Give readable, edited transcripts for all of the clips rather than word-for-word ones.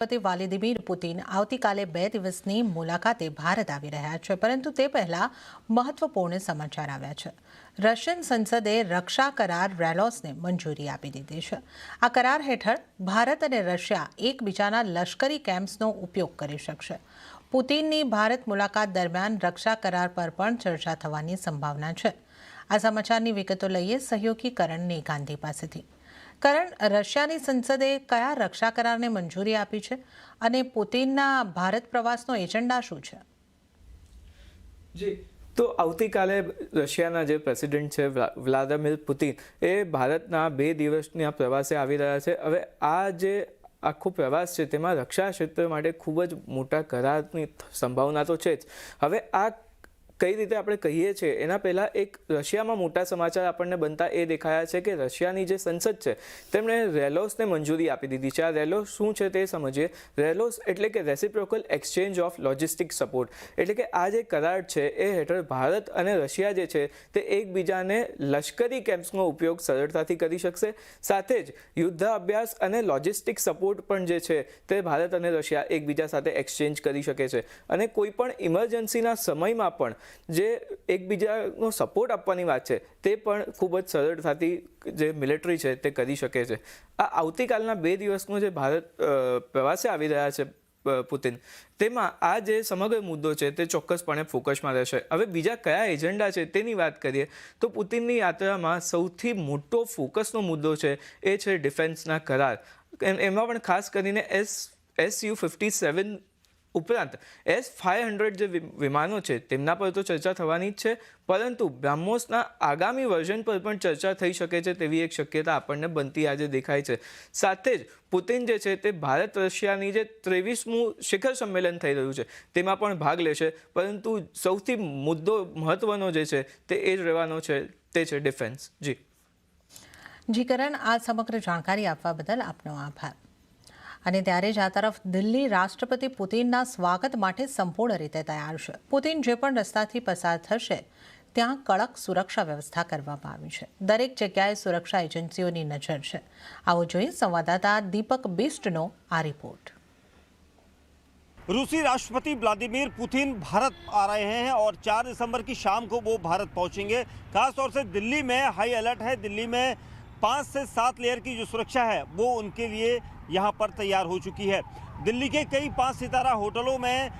રાષ્ટ્રપતિ Vladimir Putin આવતીકાલે 2 દિવસની મુલાકાતે ભારત આવી રહ્યા છે, પરંતુ તે પહેલા મહત્વપૂર્ણ સમાચાર આવ્યા છે। રશિયન સંસદે રક્ષા કરાર રેલોસને મંજૂરી આપી દીધી છે। આ કરાર હેઠળ ભારત અને રશિયા એકબીજાના લશ્કરી કેમ્પ્સનો ઉપયોગ કરી શકશે। પુતિનની ભારત મુલાકાત દરમિયાન રક્ષા કરાર પર પણ ચર્ચા થવાની સંભાવના છે। આ સમાચારની વિગતો લઈએ સહયોગી કરણ નેગાંધી પાસેથી। કરણ, રશિયાની સંસદે કયા રક્ષા કરારને મંજૂરી આપી છે અને પુતિનના ભારત પ્રવાસનો એજન્ડા શું છે? જી, તો આવતીકાલે રશિયાના જે પ્રેસિડેન્ટ છે વ્લાદિમીર પુતિન એ ભારતના 2 દિવસના પ્રવાસે આવી રહ્યા છે। હવે આ જે આખો પ્રવાસ છે તેમાં રક્ષા ક્ષેત્ર માટે ખૂબ જ મોટા કરારની સંભાવના તો છે જ। હવે આ કઈ રીતે આપણે કહીએ છીએ એના પહેલાં એક રશિયામાં મોટા સમાચાર આપણને બનતા એ દેખાયા છે કે રશિયાની જે સંસદ છે તેમણે રેલોસને મંજૂરી આપી દીધી છે। આ રેલોસ શું છે તે સમજીએ। રેલોસ એટલે કે reciprocal exchange of logistic support, એટલે કે આ જે કરાર છે એ હેઠળ ભારત અને રશિયા જે છે તે એકબીજાને લશ્કરી કેમ્પ્સનો ઉપયોગ સરળતાથી કરી શકશે। સાથે જ યુદ્ધ અભ્યાસ અને લોજિસ્ટિક સપોર્ટ પણ જે છે તે ભારત અને રશિયા એકબીજા સાથે એક્સચેન્જ કરી શકે છે અને કોઈ પણ ઇમરજન્સીના સમયમાં પણ જે એકબીજાનો સપોર્ટ આપવાની વાત છે તે પણ ખૂબ જ સરળતાથી જે મિલિટરી છે તે કરી શકે છે। આ આવતીકાલના 2 દિવસનો જે ભારત પ્રવાસે આવી રહ્યા છે પુતિન, તેમાં આ જે સમગ્ર મુદ્દો છે તે ચોક્કસપણે ફોકસમાં રહેશે। હવે બીજા કયા એજન્ડા છે તેની વાત કરીએ તો પુતિનની યાત્રામાં સૌથી મોટો ફોકસનો મુદ્દો છે એ છે ડિફેન્સના કરાર। એમાં પણ ખાસ કરીને Su-57 ઉપરાંત S-500 જે વિમાનો છે તેમના પર તો ચર્ચા થવાની જ છે, પરંતુ બ્રાહ્મોસના આગામી વર્ઝન પર પણ ચર્ચા થઈ શકે છે તેવી એક શક્યતા આપણને બનતી આજે દેખાય છે। સાથે જ પુતિન જે છે તે ભારત રશિયાની જે 23મું શિખર સંમેલન થઈ રહ્યું છે તેમાં પણ ભાગ લેશે, પરંતુ સૌથી મુદ્દો મહત્વનો જે છે તે એ જ રહેવાનો છે, તે છે ડિફેન્સ। જી કરણ, આ સમગ્ર જાણકારી આપવા બદલ આપનો આભાર। અને ત્યારે જ આ તરફ દિલ્હી રાષ્ટ્રપતિ પુતિનના સ્વાગત માટે સંપૂર્ણ રીતે તૈયાર છે। પુતિન જે પણ રસ્તાથી પસાર થશે ત્યાં કડક સુરક્ષા વ્યવસ્થા કરવામાં આવી છે। દરેક જગ્યાએ સુરક્ષા એજન્સીઓની નજર છે। આવો જોઈએ સંવાદદાતા દીપક બિસ્ટનો આ रिपोर्ट। रूसी राष्ट्रपति व्लादिमीर पुतिन भारत आ रहे हैं और 4 दिसंबर की शाम को वो भारत पहुंचेंगे। खासतौर से दिल्ली में हाई अलर्ट है। दिल्ली में 5 से 7 लेयर की जो सुरक्षा है वो उनके लिए यहाँ पर तैयार हो चुकी है। दिल्ली के कई 5 सितारा होटलों में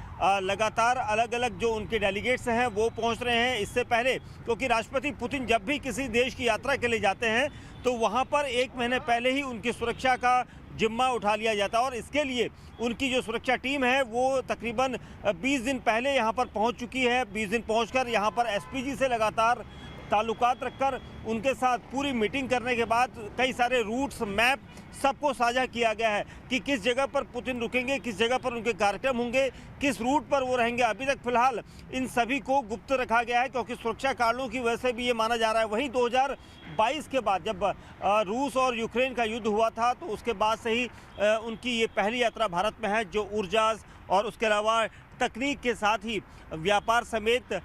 लगातार अलग अलग जो उनके डेलीगेट्स हैं वो पहुँच रहे हैं। इससे पहले, क्योंकि राष्ट्रपति पुतिन जब भी किसी देश की यात्रा के लिए जाते हैं तो वहाँ पर 1 महीने पहले ही उनकी सुरक्षा का जिम्मा उठा लिया जाता है और इसके लिए उनकी जो सुरक्षा टीम है वो तकरीबन 20 दिन पहले यहाँ पर पहुँच चुकी है। 20 दिन पहुँचकर यहाँ पर एसपीजी से लगातार ताल्लुकात रखकर उनके साथ पूरी मीटिंग करने के बाद कई सारे रूट्स, मैप सबको साझा किया गया है कि किस जगह पर पुतिन रुकेंगे, किस जगह पर उनके कार्यक्रम होंगे, किस रूट पर वो रहेंगे। अभी तक फिलहाल इन सभी को गुप्त रखा गया है क्योंकि सुरक्षा कारणों की वजह से भी ये माना जा रहा है। वहीं 2022 के बाद जब रूस और यूक्रेन का युद्ध हुआ था तो उसके बाद से ही उनकी ये पहली यात्रा भारत में है, जो ऊर्जा और उसके अलावा तकनीक के साथ ही व्यापार समेत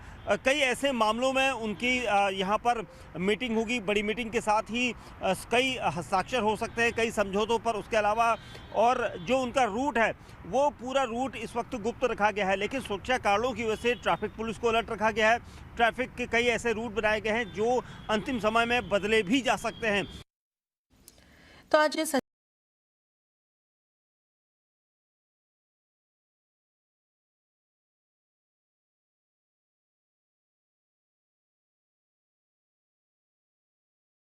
कई ऐसे मामलों में उनकी यहाँ पर मीटिंग होगी। बड़ी मीटिंग के साथ ही कई हस्ताक्षर हो सकते हैं कई समझौतों पर। उसके अलावा और जो उनका रूट है वो पूरा रूट इस वक्त गुप्त रखा गया है, लेकिन सुरक्षा कारणों की वजह से ट्रैफिक पुलिस को अलर्ट रखा गया है। ट्रैफिक के कई ऐसे रूट बनाए गए हैं जो अंतिम समय में बदले भी जा सकते हैं। तो आज